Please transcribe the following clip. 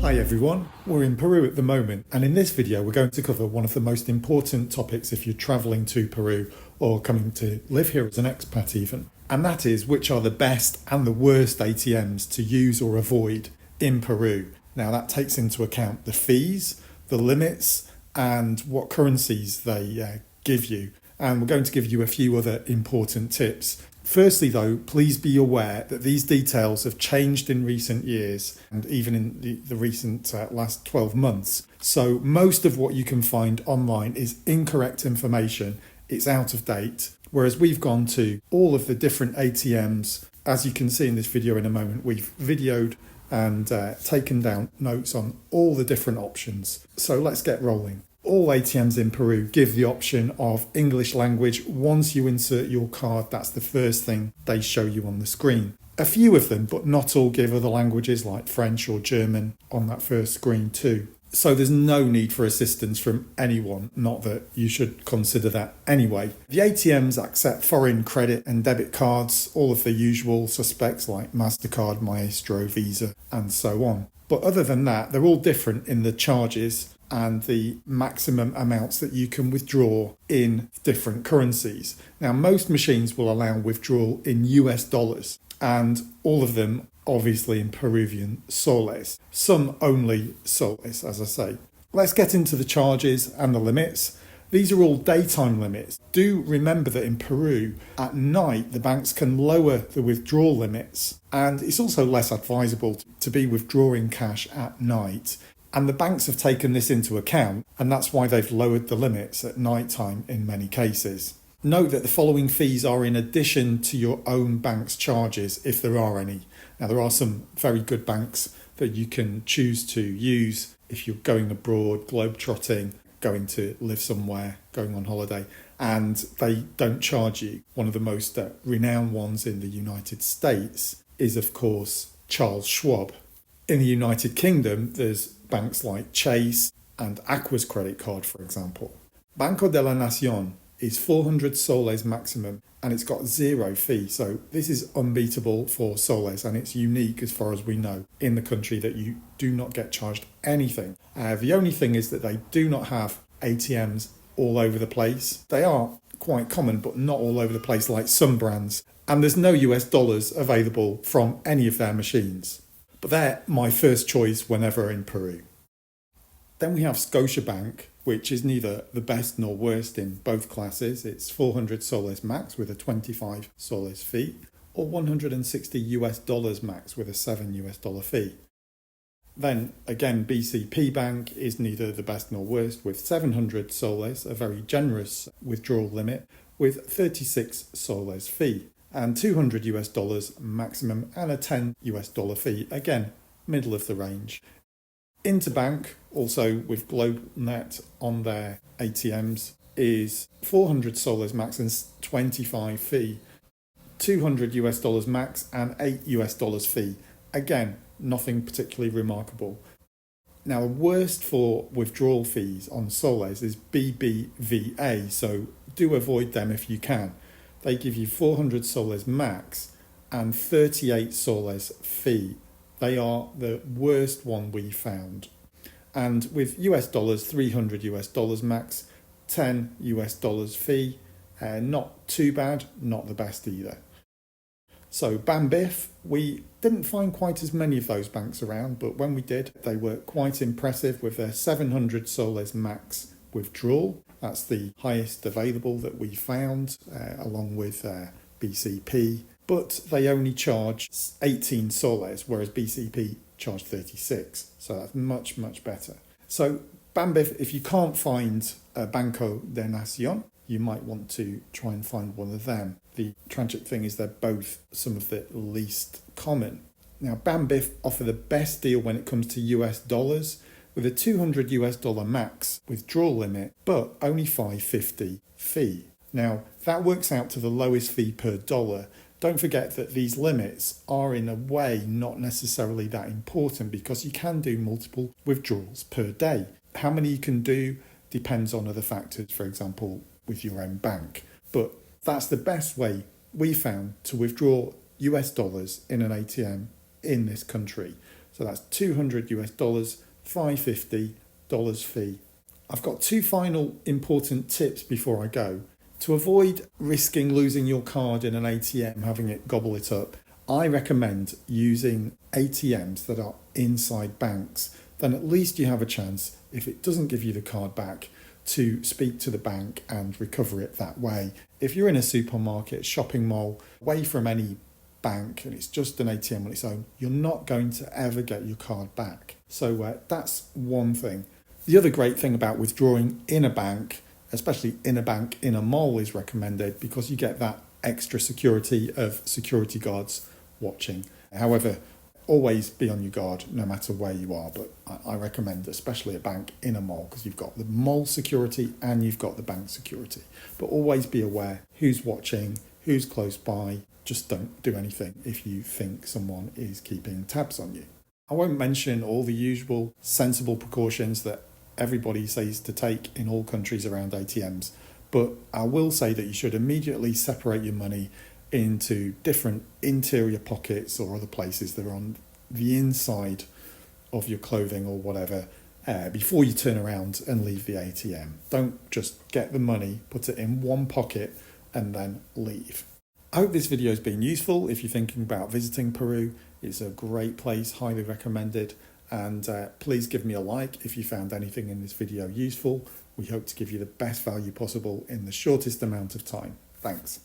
Hi everyone, we're in Peru at the moment, and in this video we're going to cover one of the most important topics if you're travelling to Peru or coming to live here as an expat even, and that is which are the best and the worst ATMs to use or avoid in Peru. Now that takes into account the fees, the limits and what currencies they give you, and we're going to give you a few other important tips. Firstly though, please be aware that these details have changed in recent years and even in the recent last 12 months. So most of what you can find online is incorrect information, it's out of date, whereas we've gone to all of the different ATMs. As you can see in this video in a moment, we've videoed and taken down notes on all the different options. So let's get rolling. All ATMs in Peru give the option of English language. Once you insert your card, that's the first thing they show you on the screen. A few of them, but not all, give other languages like French or German on that first screen too. So there's no need for assistance from anyone, not that you should consider that anyway. The ATMs accept foreign credit and debit cards, all of the usual suspects like MasterCard, Maestro, Visa and so on. But other than that, they're all different in the charges and the maximum amounts that you can withdraw in different currencies. Now, most machines will allow withdrawal in US dollars, and all of them obviously in Peruvian soles. Some only soles, as I say. Let's get into the charges and the limits. These are all daytime limits. Do remember that in Peru, at night, the banks can lower the withdrawal limits, and it's also less advisable to be withdrawing cash at night. And the banks have taken this into account, and that's why they've lowered the limits at night time in many cases. Note that the following fees are in addition to your own bank's charges, if there are any. Now, there are some very good banks that you can choose to use if you're going abroad, globetrotting, going to live somewhere, going on holiday, and they don't charge you. One of the most renowned ones in the United States is, of course, Charles Schwab. In the United Kingdom, there's banks like Chase and Aqua's credit card, for example. Banco de la Nacion is 400 soles maximum, and it's got zero fee. So this is unbeatable for soles, and it's unique as far as we know in the country that you do not get charged anything. The only thing is that they do not have ATMs all over the place. They are quite common, but not all over the place like some brands. And there's no US dollars available from any of their machines. But they're my first choice whenever in Peru. Then we have Scotiabank, which is neither the best nor worst in both classes. It's 400 soles max with a 25 soles fee, or 160 US dollars max with a 7 US dollar fee. Then again, BCP Bank is neither the best nor worst with 700 soles, a very generous withdrawal limit with 36 soles fee, and 200 US dollars maximum and a 10 US dollar fee, again, middle of the range. Interbank, also with Globalnet on their ATMs, is 400 soles max and 25 fee, 200 US dollars max and 8 US dollars fee. Again, nothing particularly remarkable. Now, the worst for withdrawal fees on soles is BBVA, so do avoid them if you can. They give you 400 soles max and 38 soles fee. They are the worst one we found. And with US dollars, 300 US dollars max, 10 US dollars fee. Not too bad, not the best either. So BanBif, we didn't find quite as many of those banks around, but when we did, they were quite impressive with their 700 soles max withdrawal. That's the highest available that we found, along with BCP. But they only charge 18 soles, whereas BCP charged 36. So that's much, much better. So BanBif, if you can't find Banco de Nacion, you might want to try and find one of them. The tragic thing is they're both some of the least common. Now, BanBif offer the best deal when it comes to US dollars, with a 200 US dollar max withdrawal limit, but only 550 fee. Now, that works out to the lowest fee per dollar. Don't forget that these limits are in a way not necessarily that important because you can do multiple withdrawals per day. How many you can do depends on other factors, for example, with your own bank. But that's the best way we found to withdraw US dollars in an ATM in this country. So that's $200, $550 fee. I've got two final important tips before I go. To avoid risking losing your card in an ATM, having it gobble it up, I recommend using ATMs that are inside banks. Then at least you have a chance, if it doesn't give you the card back, to speak to the bank and recover it that way. If you're in a supermarket, shopping mall, away from any bank, and it's just an ATM on its own, you're not going to ever get your card back. So that's one thing. The other great thing about withdrawing in a bank, especially in a bank in a mall, is recommended because you get that extra security of security guards watching. However, always be on your guard no matter where you are, but I recommend especially a bank in a mall because you've got the mall security and you've got the bank security. But always be aware who's watching, who's close by. Just don't do anything if you think someone is keeping tabs on you. I won't mention all the usual sensible precautions that everybody says to take in all countries around ATMs, but I will say that you should immediately separate your money into different interior pockets or other places that are on the inside of your clothing or whatever before you turn around and leave the ATM. Don't just get the money, put it in one pocket and then leave. I hope this video has been useful. If you're thinking about visiting Peru, it's a great place, highly recommended. And please give me a like if you found anything in this video useful. We hope to give you the best value possible in the shortest amount of time. Thanks.